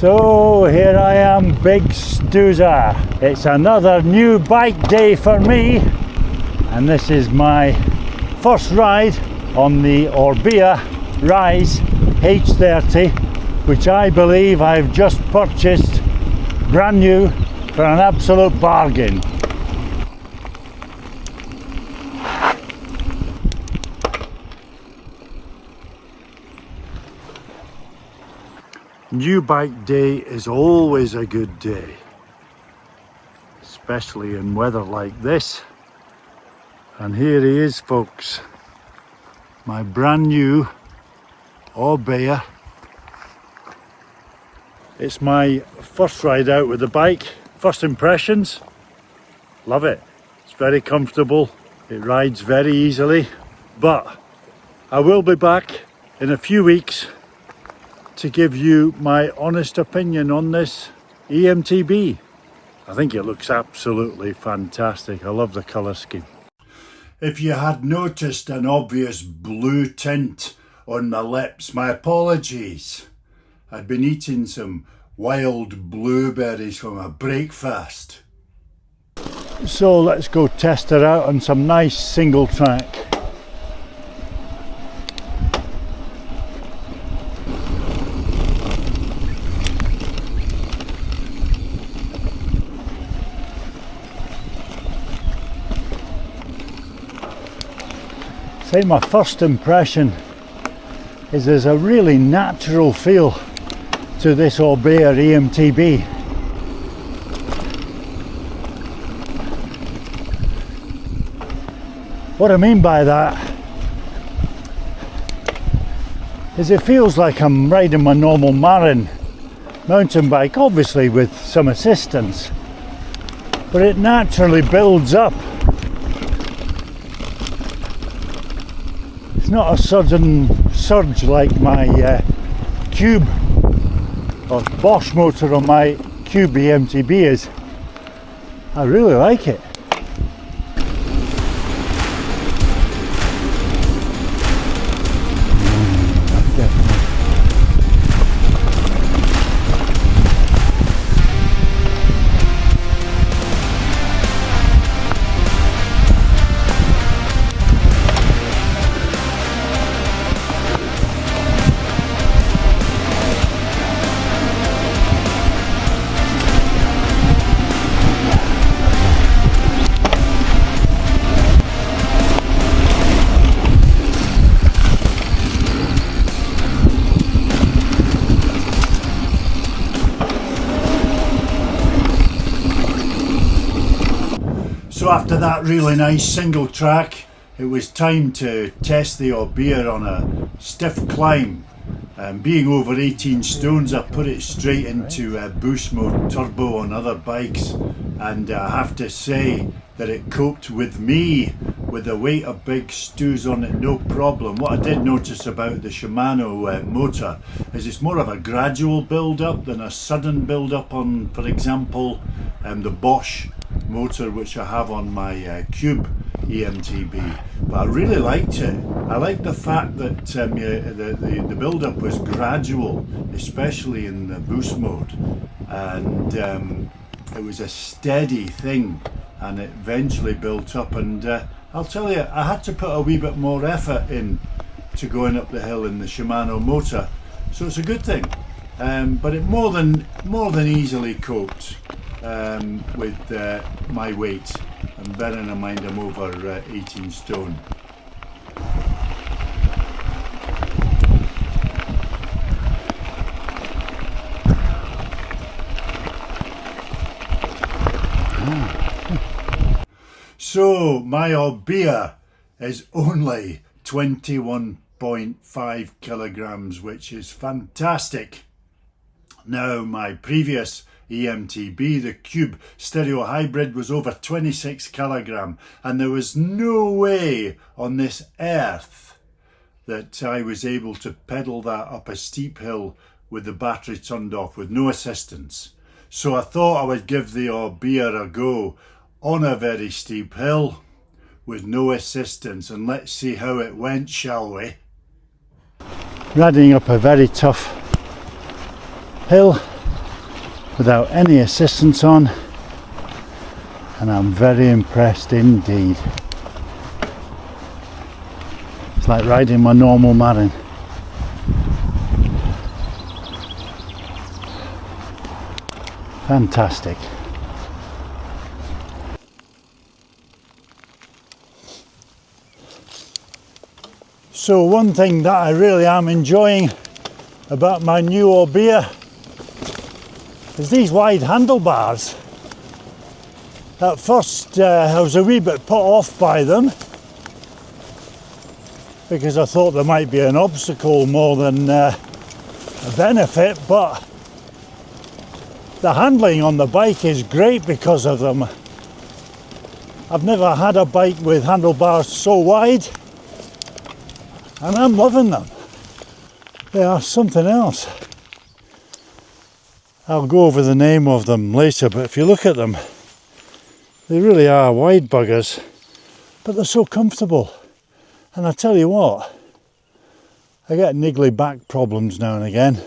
So here I am, Big Stoozer. It's another new bike day for me, and this is my first ride on the Orbea Rise H30, which I believe I've just purchased brand new for an absolute bargain. New bike day is always a good day, especially in weather like this. And here he is, folks, my brand new Orbea. It's my first ride out with the bike. First impressions, love it. It's very comfortable, it rides very easily, but I will be back in a few weeks to give you my honest opinion on this eMTB. I think it looks absolutely fantastic. I love the colour scheme. If you had noticed an obvious blue tint on my lips, my apologies. I'd been eating some wild blueberries for my breakfast. So let's go test it out on some nice single track. Say my first impression is there's a really natural feel to this Orbea eMTB. What I mean by that is it feels like I'm riding my normal mountain bike, obviously with some assistance, but it naturally builds up. It's not a sudden surge like my Cube or Bosch motor on my Cube eMTB is. I really like it. So after that really nice single track, it was time to test the Orbea on a stiff climb. Being over 18 stones, I put it straight into boost mode turbo on other bikes, and I have to say that it coped with me with the weight of Big Stoozer on it, no problem. What I did notice about the Shimano motor is it's more of a gradual build up than a sudden build up on, for example, the Bosch motor which I have on my Cube eMTB. But I really liked it. I liked the fact that the build up was gradual, especially in the boost mode, and it was a steady thing, and it eventually built up. And I'll tell you, I had to put a wee bit more effort in to going up the hill in the Shimano motor, so it's a good thing. But it more than easily coped with my weight, and bearing in mind I'm over 18 stone. So my Orbea is only 21.5 kilograms, which is fantastic. Now my previous eMTB, the Cube Stereo Hybrid, was over 26 kilogram, and there was no way on this earth that I was able to pedal that up a steep hill with the battery turned off with no assistance. So I thought I would give the Orbea a go on a very steep hill with no assistance, and let's see how it went, shall we? Riding up a very tough hill without any assistance on, and I'm very impressed indeed. It's like riding my normal Marin. Fantastic. So one thing that I really am enjoying about my new Orbea is these wide handlebars. At first I was a wee bit put off by them because I thought there might be an obstacle more than a benefit, but the handling on the bike is great because of them. I've never had a bike with handlebars so wide, and I'm loving them. They are something else. I'll go over the name of them later, but if you look at them, they really are wide buggers, but they're so comfortable. And I tell you what, I get niggly back problems now and again,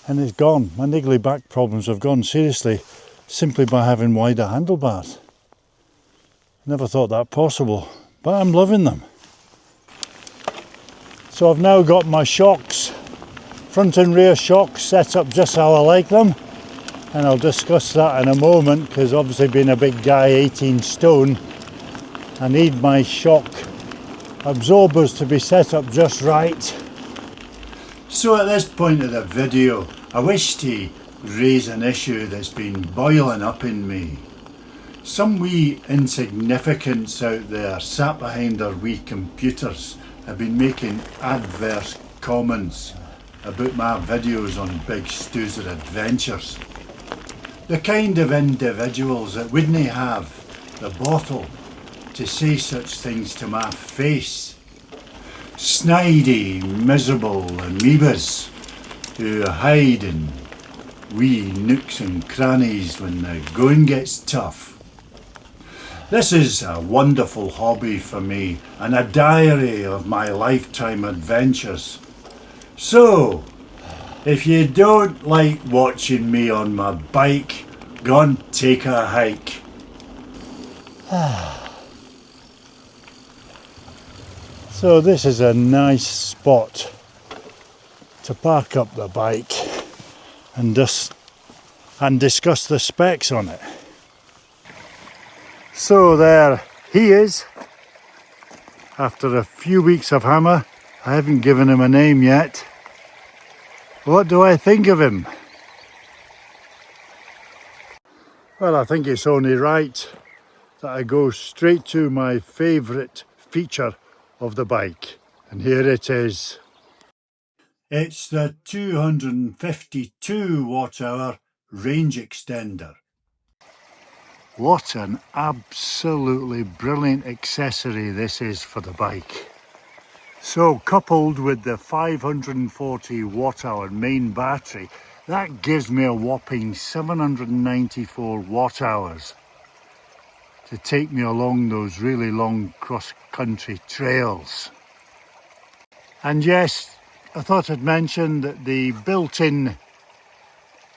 and it's gone. My niggly back problems have gone seriously simply by having wider handlebars. Never thought that possible, but I'm loving them. So I've now got my shocks, front and rear shocks, set up just how I like them, and I'll discuss that in a moment, because obviously being a big guy, 18 stone, I need my shock absorbers to be set up just right. So at this point of the video, I wish to raise an issue that's been boiling up in me. Some wee insignificants out there sat behind their wee computers have been making adverse comments about my videos on Big Stoozer adventures. The kind of individuals that wouldn't have the bottle to say such things to my face. Snidey, miserable amoebas who hide in wee nooks and crannies when the going gets tough. This is a wonderful hobby for me and a diary of my lifetime adventures. So, if you don't like watching me on my bike, go and take a hike. So this is a nice spot to park up the bike and discuss the specs on it. So there he is. After a few weeks of hammer, I haven't given him a name yet. What do I think of him? Well, I think it's only right that I go straight to my favourite feature of the bike, and here it is. It's the 252 watt-hour range extender. What an absolutely brilliant accessory this is for the bike. So coupled with the 540 watt-hour main battery, that gives me a whopping 794 watt-hours to take me along those really long cross-country trails. And yes, I thought I'd mention that the built-in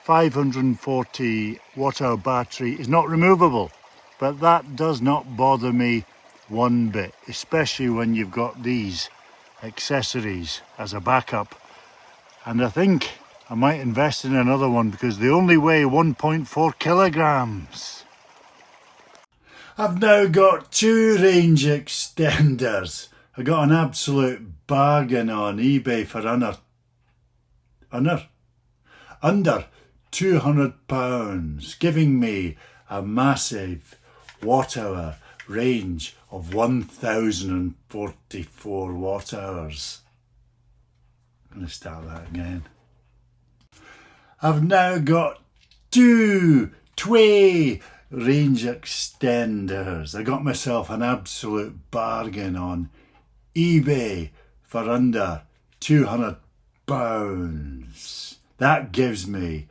540 watt-hour battery is not removable, but that does not bother me one bit, especially when you've got these accessories as a backup. And I think I might invest in another one because they only weigh 1.4 kilograms. I've now got two range extenders. I got an absolute bargain on eBay for under £200, giving me a massive watt-hour range of 1044 watt-hours. I'm going to start that again. I've now got two range extenders. I got myself an absolute bargain on eBay for under £200. That gives me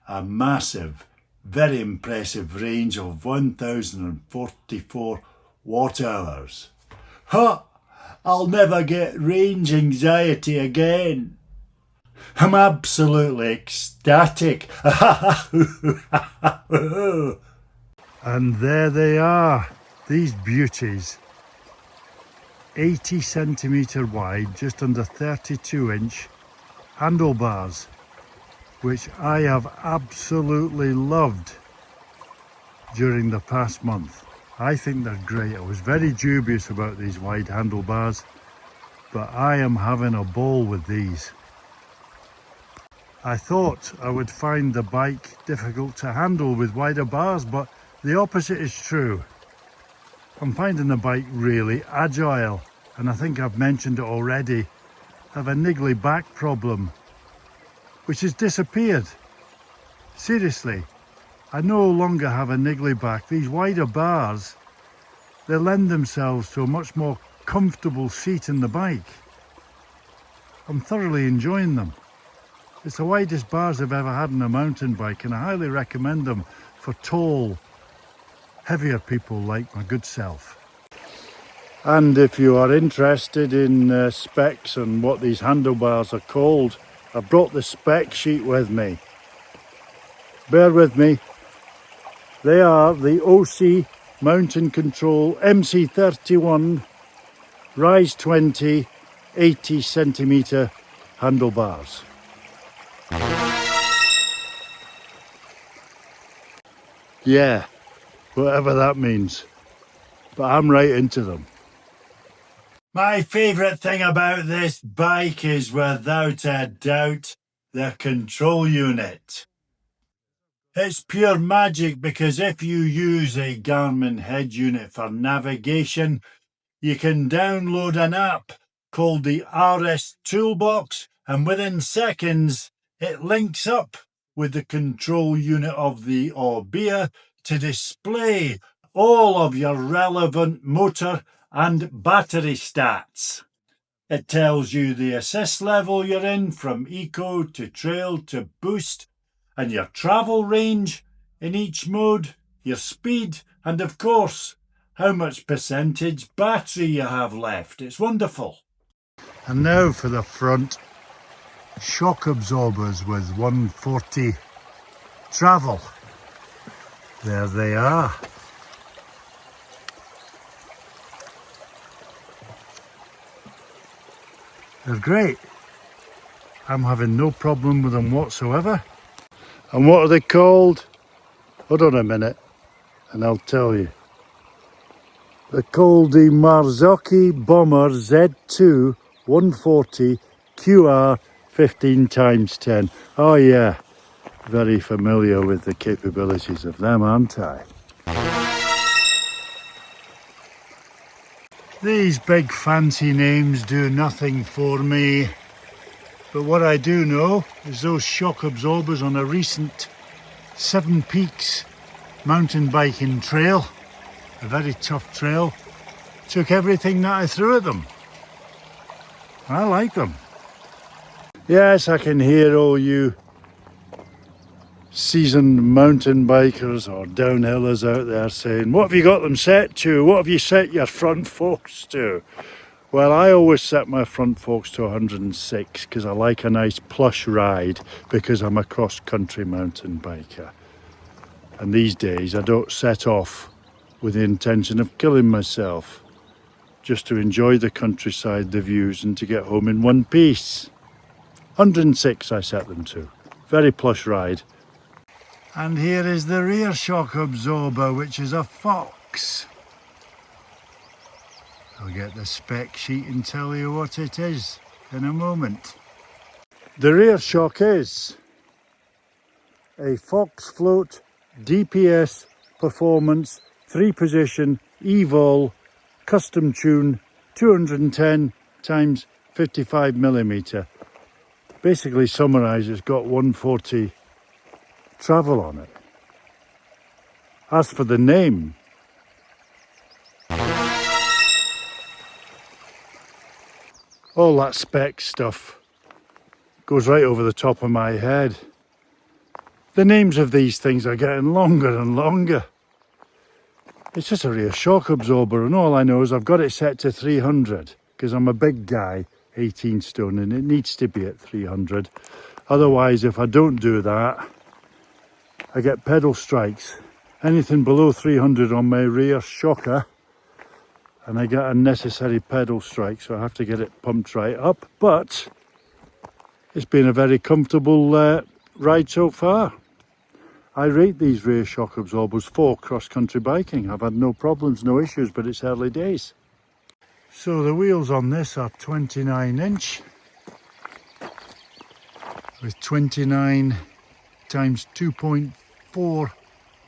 a massive, very impressive range of 1044 watt-hours. Ha! I'll never get range anxiety again. I'm absolutely ecstatic. And there they are, these beauties. 80 centimetre wide, just under 32-inch handlebars, which I have absolutely loved during the past month. I think they're great. I was very dubious about these wide handlebars, but I am having a ball with these. I thought I would find the bike difficult to handle with wider bars, but the opposite is true. I'm finding the bike really agile, and I think I've mentioned it already. I have a niggly back problem, which has disappeared. Seriously, I no longer have a niggly back. These wider bars, they lend themselves to a much more comfortable seat in the bike. I'm thoroughly enjoying them. It's the widest bars I've ever had on a mountain bike, and I highly recommend them for tall, heavier people like my good self. And if you are interested in specs and what these handlebars are called, I brought the spec sheet with me. Bear with me. They are the OC Mountain Control MC31 Rise 20 80 centimetre handlebars. Yeah, whatever that means, but I'm right into them. My favourite thing about this bike is without a doubt the control unit. It's pure magic because if you use a Garmin head unit for navigation, you can download an app called the RS Toolbox, and within seconds it links up with the control unit of the Orbea to display all of your relevant motor and battery stats. It tells you the assist level you're in, from eco to trail to boost, and your travel range in each mode, your speed, and of course how much percentage battery you have left. It's wonderful. And now for the front. Shock absorbers with 140 travel. There they are. They're great. I'm having no problem with them whatsoever. And what are they called? Hold on a minute and I'll tell you. They're called the Marzocchi Bomber Z2 140 QR 15x10. Oh yeah, very familiar with the capabilities of them, aren't I? These big fancy names do nothing for me, but what I do know is those shock absorbers on a recent Seven Peaks mountain biking trail, a very tough trail, took everything that I threw at them. I like them. Yes, I can hear all you seasoned mountain bikers or downhillers out there saying, what have you got them set to? What have you set your front forks to? Well, I always set my front forks to 106 because I like a nice plush ride, because I'm a cross-country mountain biker. And these days I don't set off with the intention of killing myself, just to enjoy the countryside, the views, and to get home in one piece. 106 I set them to. Very plush ride. And here is the rear shock absorber, which is a Fox. I'll get the spec sheet and tell you what it is in a moment. The rear shock is a Fox Float DPS Performance 3-position Evol custom tune 210 x 55mm. Basically summarised, it's got 140 travel on it. As for the name, all that spec stuff goes right over the top of my head. The names of these things are getting longer and longer. It's just a rear shock absorber, and all I know is I've got it set to 300 because I'm a big guy 18 stone, and it needs to be at 300. Otherwise, if I don't do that, I get pedal strikes. Anything below 300 on my rear shocker, and I get unnecessary pedal strikes, so I have to get it pumped right up. But it's been a very comfortable ride so far. I rate these rear shock absorbers for cross-country biking. I've had no problems, no issues, but it's early days. So the wheels on this are 29 inch with 29 times 2.4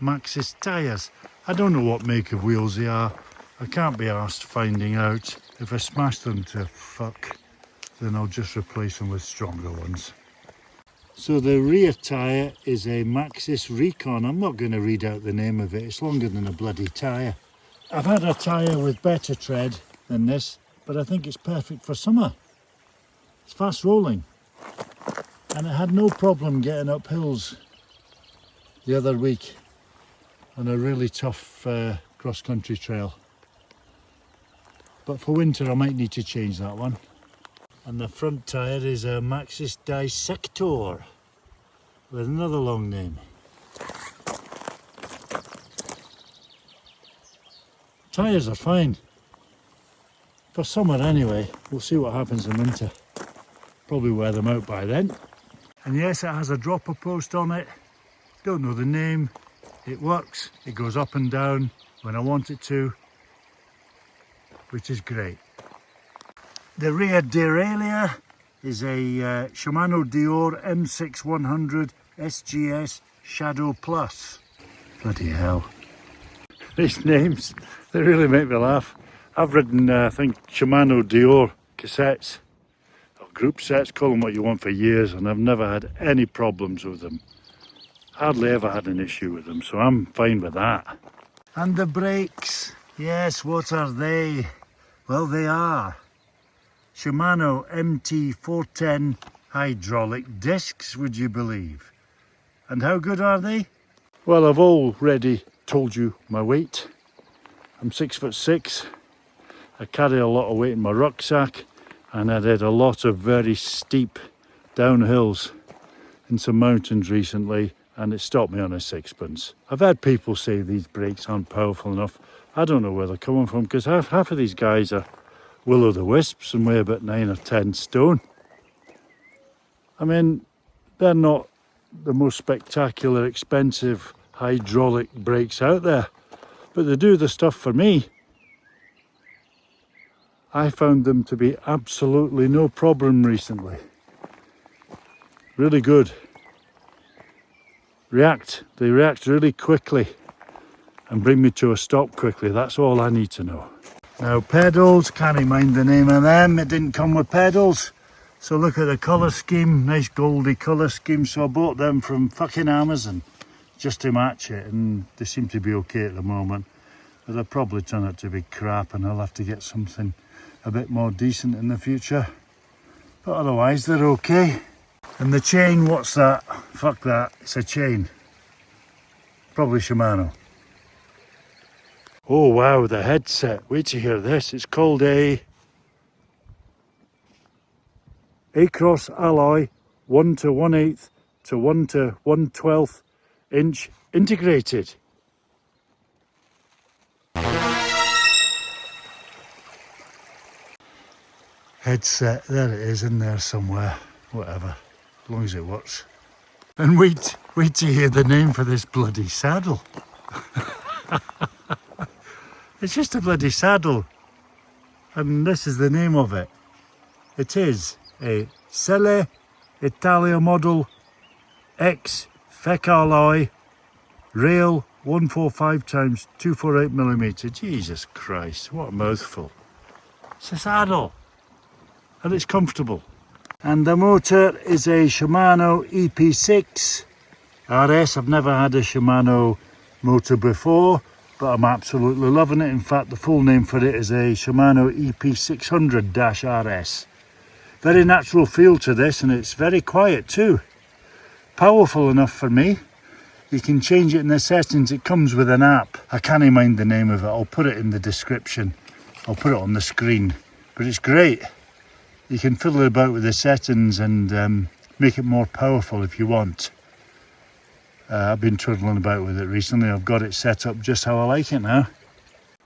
Maxxis tyres. I don't know what make of wheels they are. I can't be arsed finding out. If I smash them to fuck, then I'll just replace them with stronger ones. So the rear tyre is a Maxxis Recon. I'm not going to read out the name of it. It's longer than a bloody tyre. I've had a tyre with better tread than this, but I think it's perfect for summer. It's fast rolling. And it had no problem getting up hills the other week on a really tough cross-country trail. But for winter I might need to change that one. And the front tyre is a Maxxis Dissector with another long name. Tyres are fine. For summer anyway. We'll see what happens in winter. Probably wear them out by then. And yes, it has a dropper post on it. Don't know the name. It works. It goes up and down when I want it to, which is great. The rear derailleur is a Shimano Dior M6 100 SGS Shadow Plus. Bloody hell. These names, they really make me laugh. I've ridden, I think, Shimano Dior cassettes, or group sets, call them what you want, for years, and I've never had any problems with them. Hardly ever had an issue with them, so I'm fine with that. And the brakes, yes, what are they? Well, they are Shimano MT410 hydraulic discs, would you believe? And how good are they? Well, I've already told you my weight. I'm 6'6". I carry a lot of weight in my rucksack, and I did a lot of very steep downhills in some mountains recently, and it stopped me on a sixpence. I've had people say these brakes aren't powerful enough. I don't know where they're coming from, because half of these guys are will-o'-the-wisps and weigh about 9 or 10 stone. I mean, they're not the most spectacular, expensive hydraulic brakes out there, but they do the stuff for me. I found them to be absolutely no problem recently. Really good. They react really quickly and bring me to a stop quickly. That's all I need to know. Now pedals, can't mind the name of them. It didn't come with pedals. So look at the colour scheme, nice goldy colour scheme. So I bought them from fucking Amazon just to match it, and they seem to be okay at the moment. But they'll probably turn out to be crap, and I'll have to get something a bit more decent in the future. But otherwise they're okay. And the chain, what's that? Fuck that, it's a chain. Probably Shimano. Oh wow, the headset, wait to hear this. It's called a Across Alloy 1 to 1/8 to 1 to 1/12 inch integrated. Headset, there it is in there somewhere, whatever, as long as it works. And wait to hear the name for this bloody saddle. It's just a bloody saddle, and this is the name of it. It is a Selle Italia Model X Fec Alloy Rail 145 times 248mm. Jesus Christ, what a mouthful. It's a saddle, and it's comfortable. And the motor is a Shimano EP6 RS. I've never had a Shimano motor before, but I'm absolutely loving it. In fact, the full name for it is a Shimano EP600-RS. Very natural feel to this, and it's very quiet too. Powerful enough for me. You can change it in the settings. It comes with an app. I can't mind the name of it. I'll put it in the description. I'll put it on the screen. But it's great. You can fiddle about with the settings and make it more powerful if you want. I've been twiddling about with it recently. I've got it set up just how I like it now.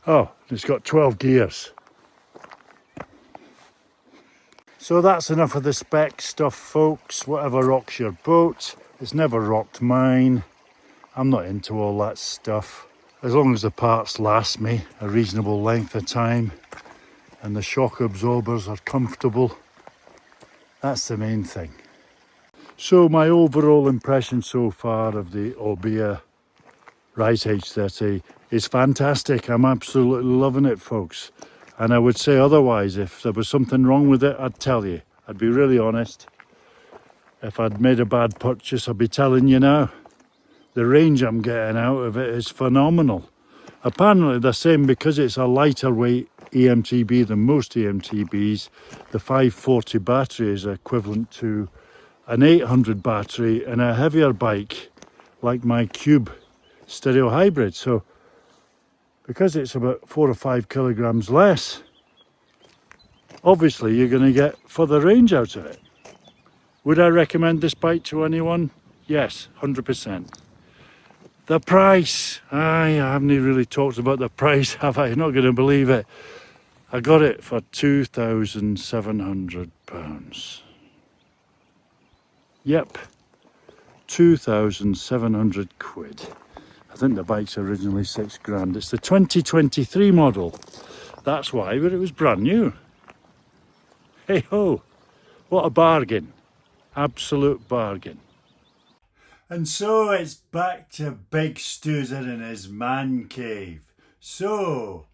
Oh, it's got 12 gears. So that's enough of the spec stuff, folks. Whatever rocks your boat. It's never rocked mine. I'm not into all that stuff. As long as the parts last me a reasonable length of time and the shock absorbers are comfortable, that's the main thing. So my overall impression so far of the Orbea Rise H30 is fantastic. I'm absolutely loving it, folks. And I would say otherwise. If there was something wrong with it, I'd tell you. I'd be really honest. If I'd made a bad purchase, I'd be telling you now. The range I'm getting out of it is phenomenal. Apparently they're saying because it's a lighter weight eMTB than most eMTBs, the 540 battery is equivalent to an 800 battery in a heavier bike like my Cube stereo hybrid. So because it's about 4 or 5 kilograms less, obviously you're going to get further range out of it. Would I recommend this bike to anyone? Yes, 100%. The price, I haven't really talked about the price, have I? You're not going to believe it. I got it for £2,700. Yep, 2,700 quid. I think the bike's originally 6 grand. It's the 2023 model. That's why, but it was brand new. Hey ho, what a bargain. Absolute bargain. And so it's back to Big Stoozer in his man cave. So,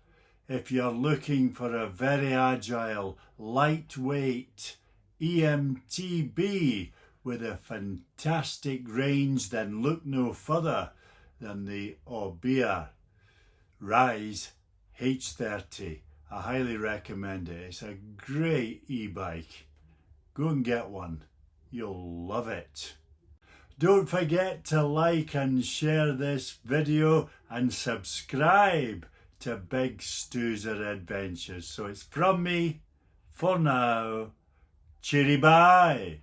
if you're looking for a very agile, lightweight eMTB with a fantastic range, then look no further than the Orbea Rise H30. I highly recommend it. It's a great e-bike. Go and get one. You'll love it. Don't forget to like and share this video and subscribe to Big Stoozer Adventures. So it's from me for now. Cheery bye.